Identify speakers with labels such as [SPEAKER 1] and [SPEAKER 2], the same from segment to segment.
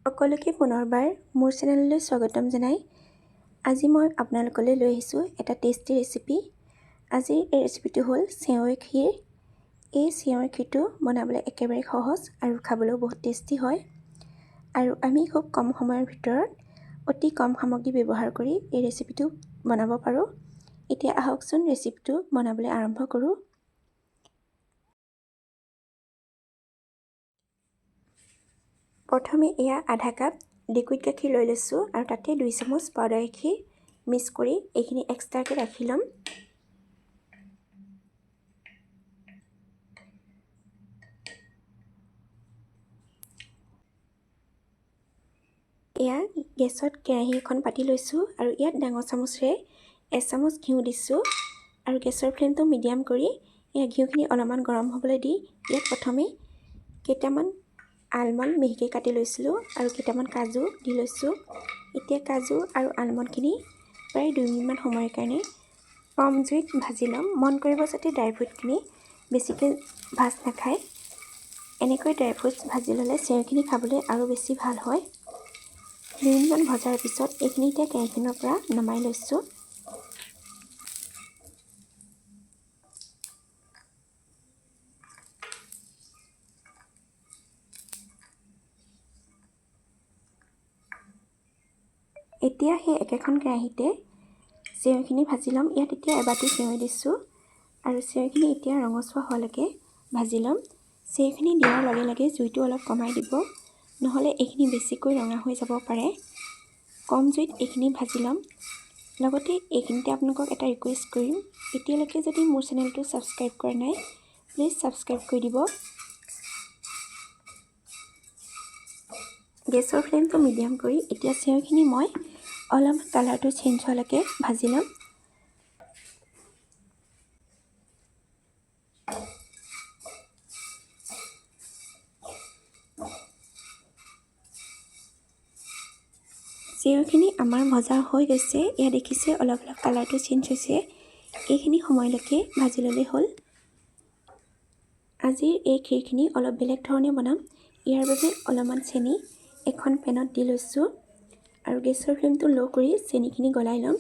[SPEAKER 1] সকলোকে পুনৰবাৰ মোৰ চেনেললৈ স্বাগতম জনাই আজি মই আপোনালোকলৈ লৈ আহিছোঁ এটা টেষ্টি ৰেচিপি। আজিৰ এই ৰেচিপিটো হ'ল সেৱৈ খীৰ। এই সেৱৈ খীৰটো বনাবলৈ একেবাৰে সহজ আৰু খাবলৈও বহুত টেষ্টি হয় আৰু আমি খুব কম সময়ৰ ভিতৰত অতি কম সামগ্ৰী ব্যৱহাৰ কৰি এই ৰেচিপিটো বনাব পাৰোঁ। এতিয়া আহকচোন ৰেচিপিটো বনাবলৈ আৰম্ভ কৰোঁ। প্ৰথমে এয়া আধা কাপ লিকুইড গাখীৰ লৈ লৈছোঁ আৰু তাতে 2 চামুচ পাউডাৰ গাখীৰ মিক্স কৰি এইখিনি এক্সট্ৰাকৈ ৰাখি ল'ম। এয়া গেছত কেৰাহী এখন পাতি লৈছোঁ আৰু ইয়াত ডাঙৰ চামুচেৰে 1 চামুচ ঘিউ দিছোঁ আৰু গেছৰ ফ্লেমটো মিডিয়াম কৰি এয়া ঘিউখিনি অলপমান গৰম হ'বলৈ দি ইয়াত প্ৰথমে কেইটামান আলমণ্ড মিহিকৈ কাটি লৈছিলোঁ আৰু কেইটামান কাজু দি লৈছোঁ। এতিয়া কাজু আৰু আলমণ্ডখিনি প্ৰায় 2 মিনিটমান সময়ৰ কাৰণে কম জুইত ভাজি ল'ম। মন কৰিব যাতে ড্ৰাই ফ্ৰুটখিনি বেছিকৈ ভাজ নাখায়। এনেকৈ ড্ৰাই ফ্ৰুটছ ভাজি ল'লে চেৱৈখিনি খাবলৈ আৰু বেছি ভাল হয়। 2 মিনিটমান ভজাৰ পিছত এইখিনি এতিয়া কেৰাহীখনৰ পৰা নমাই লৈছোঁ। এতিয়া সেই একেখন কেৰাহীতে চেৱৈখিনি ভাজি ল'ম। ইয়াত এতিয়া এবাটি চেৱৈ দিছোঁ আৰু চেৱৈখিনি এতিয়া ৰঙচুৱা হোৱালৈকে ভাজি ল'ম। চেৱৈখিনি দিয়াৰ লগে লগে জুইটো অলপ কমাই দিব, নহ'লে এইখিনি বেছিকৈ ৰঙা হৈ যাব পাৰে। কম জুইত এইখিনি ভাজি ল'ম। লগতে এইখিনিতে আপোনালোকক এটা ৰিকুৱেষ্ট কৰিম, এতিয়ালৈকে যদি মোৰ চেনেলটো ছাবস্ক্ৰাইব কৰা নাই প্লিজ ছাবস্ক্ৰাইব কৰি দিব। গেছৰ ফ্লেমটো মিডিয়াম কৰি এতিয়া চেৱৈখিনি মই অলপ কালাৰটো চেঞ্জ হোৱালৈকে ভাজি ল'ম। চেৱৈখিনি আমাৰ ভজা হৈ গৈছে। এয়া দেখিছে অলপ অলপ কালাৰটো চেঞ্জ হৈছে। এইখিনি সময়লৈকে ভাজি ল'লেই হ'ল। আজিৰ এই খীৰখিনি অলপ বেলেগ ধৰণে বনাম। ইয়াৰ বাবে অলপমান চেনি এখন পেনত দি লৈছোঁ আৰু গেছৰ ফ্লেমটো ল' কৰি চেনিখিনি গলাই ল'ম।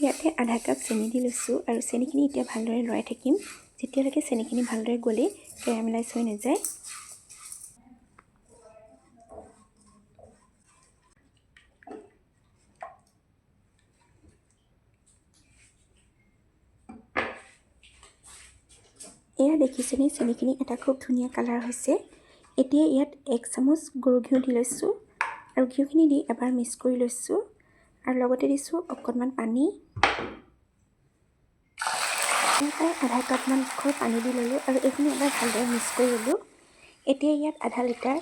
[SPEAKER 1] ইয়াতে আধা কাপ চেনি দি লৈছোঁ আৰু চেনিখিনি এতিয়া ভালদৰে লৰাই থাকিম যেতিয়ালৈকে চেনিখিনি ভালদৰে গলি কেৰামেলাইজ হৈ নাযায়। এয়া দেখিছেনে চেনিখিনি এটা খুব ধুনীয়া কালাৰ হৈছে। এতিয়া ইয়াত 1 চামুচ গৰু ঘিউ দি লৈছোঁ আৰু ঘিউখিনি দি এবাৰ মিক্স কৰি লৈছোঁ আৰু লগতে দিছোঁ অকণমান পানী। প্ৰায় আধা কাপমান পানী দি ল'লোঁ আৰু এইখিনি এবাৰ ভালদৰে মিক্স কৰি ল'লোঁ। এতিয়া ইয়াত আধা লিটাৰ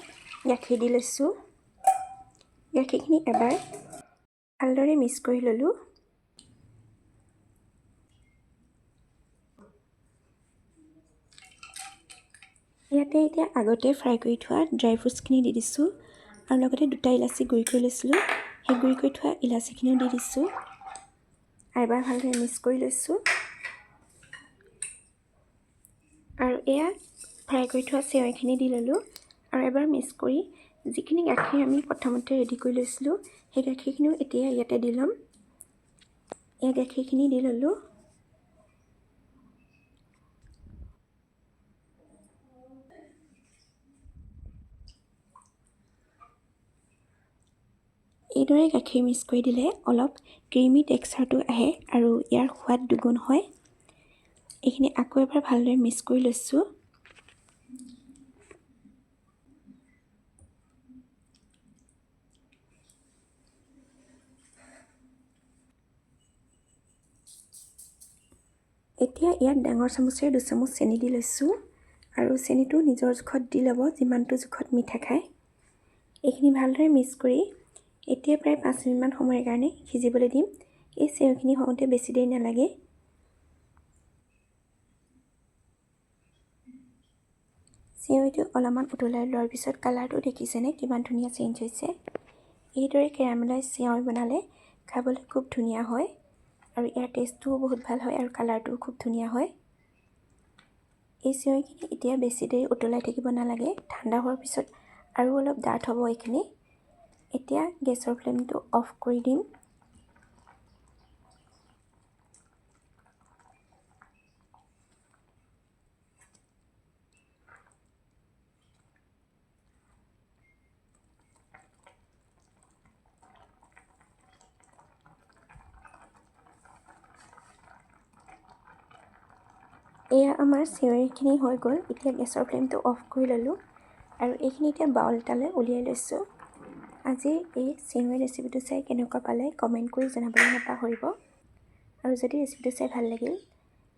[SPEAKER 1] গাখীৰ দি লৈছোঁ। গাখীৰখিনি এবাৰ ভালদৰে মিক্স কৰি ল'লোঁ। ইয়াতে এতিয়া আগতে ফ্ৰাই কৰি থোৱা ড্ৰাই ফ্ৰুটছখিনি দি দিছোঁ আৰু লগতে 2টা ইলাচি গুড়ি কৰি লৈছিলোঁ, সেই গুড়ি কৰি থোৱা ইলাচিখিনিও দি দিছোঁ আৰু এবাৰ ভালদৰে মিক্স কৰি লৈছোঁ। আৰু এয়া ফ্ৰাই কৰি থোৱা চেৱৈখিনি দি ল'লোঁ আৰু এবাৰ মিক্স কৰি যিখিনি গাখীৰ আমি প্ৰথমতে ৰেডি কৰি লৈছিলোঁ সেই গাখীৰখিনিও এতিয়া ইয়াতে দি ল'ম। এয়া গাখীৰখিনি দি ল'লোঁ। এইদৰে গাখীৰ মিক্স কৰি দিলে অলপ ক্ৰীমি টেক্সচাৰটো আহে আৰু ইয়াৰ সোৱাদ দুগুণ হয়। এইখিনি আকৌ এবাৰ ভালদৰে মিক্স কৰি লৈছোঁ। এতিয়া ইয়াত ডাঙৰ চামুচেৰে 2 চামুচ চেনি দি লৈছোঁ আৰু চেনিটো নিজৰ জোখত দি ল'ব, যিমানটো জোখত মিঠা খায়। এইখিনি ভালদৰে মিক্স কৰি এতিয়া প্ৰায় 5 মিনিটমান সময়ৰ কাৰণে সিজিবলৈ দিম। এই চেৱৈখিনি হওঁতে বেছি দেৰি নালাগে। চেৱৈটো অলপমান উতলাই লোৱাৰ পিছত কালাৰটো দেখিছেনে কিমান ধুনীয়া চেঞ্জ হৈছে। এইদৰে কেৰামেলাইজ চেৱৈ বনালে খাবলৈ খুব ধুনীয়া হয় আৰু ইয়াৰ টেষ্টটোও বহুত ভাল হয় আৰু কালাৰটোও খুব ধুনীয়া হয়। এই চেৱাইখিনি এতিয়া বেছি দেৰি উতলাই থাকিব নালাগে। ঠাণ্ডা হোৱাৰ পিছত আৰু অলপ ডাঠ হ'ব এইখিনি। এতিয়া গেছৰ ফ্লেমটো অফ কৰি দিম। এয়া আমাৰ চেৱাইখিনি হৈ গ'ল। এতিয়া গেছৰ ফ্লেমটো অফ কৰি ল'লোঁ আৰু এইখিনি এতিয়া বাউল এটালৈ উলিয়াই লৈছোঁ। আজিৰ এই চেৱাই ৰেচিপিটো চাই কেনেকুৱা পালে কমেণ্ট কৰি জনাবলৈ নাপাহৰিব। আৰু যদি ৰেচিপিটো চাই ভাল লাগিল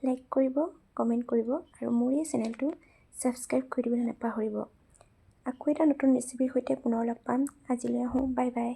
[SPEAKER 1] লাইক কৰিব, কমেণ্ট কৰিব আৰু মোৰ এই চেনেলটো ছাবস্ক্ৰাইব কৰি দিবলৈ নাপাহৰিব। আকৌ এটা নতুন ৰেচিপিৰ সৈতে পুনৰ লগ পাম। আজিলৈ আহোঁ, বাই বাই।